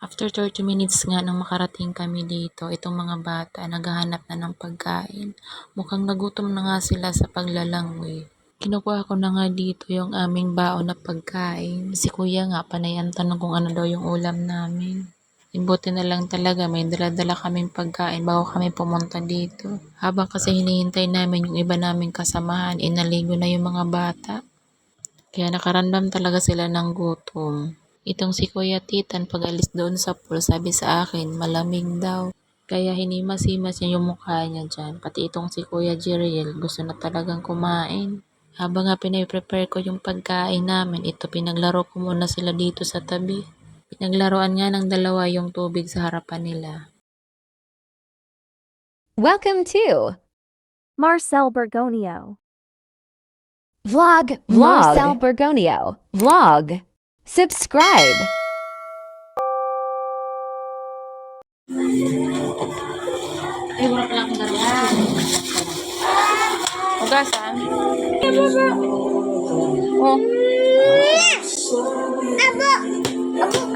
After 30 minutes nga nang makarating kami dito, itong mga bata naghahanap na ng pagkain. Mukhang nagutom na nga sila sa paglalangoy. Kinukuha ko na nga dito yung aming baon na pagkain. Si kuya nga panay ang tanong kung ano daw yung ulam namin. Buti na lang talaga may dala-dala kaming pagkain bago kami pumunta dito. Habang kasi hinihintay namin yung iba naming kasamahan, inaligo na yung mga bata. Kaya nakaramdam talaga sila ng gutom. Itong si Kuya Titan pag alis doon sa pool, sabi sa akin malamig daw. Kaya hinimas-himas niya yung mukha niya dyan. Pati itong si Kuya Jeriel gusto na talagang kumain. Habang nga pinaprepare ko yung pagkain namin, ito pinaglaro ko muna sila dito sa tabi. Pinaglaruan nga ng dalawa yung tubig sa harapan nila. Welcome to Marcel Bergonio. Vlog Marcel Bergonio. Vlog. Subscribe. Ay, wala pala akong gano'n. Ugasan? Oh.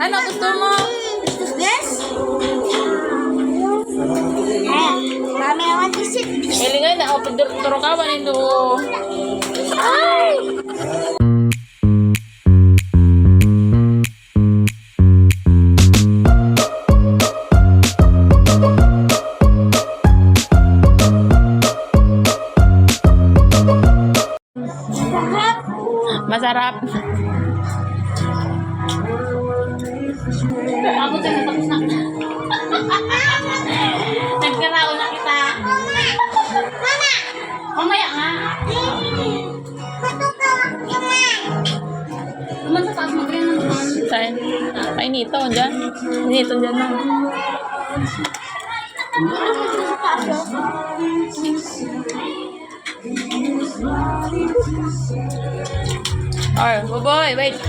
Ano gusto mo? Yes? Mami, I want to sit. Hilingan na, turo ka ba nito? Ay! Masarap. Ako tayo tapos na. Nagkaraon na kita. Mama! Mamaya nga. Naman sa taas mag-rin naman. Saan? Ay, nito. Diyan. Nito, diyan na. Alright, boy, wait.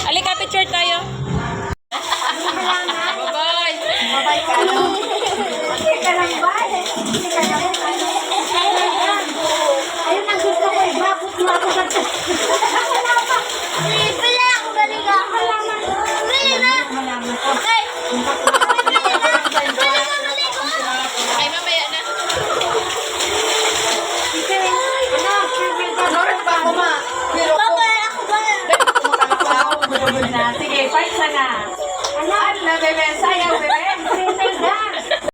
Alika, picture tayo. Bye-bye. Babay ka lang. Hindi ka lang ba? Hindi ka lang ba? Ayun ang gusto ko. Bakit mo ako sa ito? Pili ako. Galing ako. Pili na. Okay. Pili na. Ay, mamaya na. Sige, fight na. Ano? At na, bebe. Sayaw, bebe.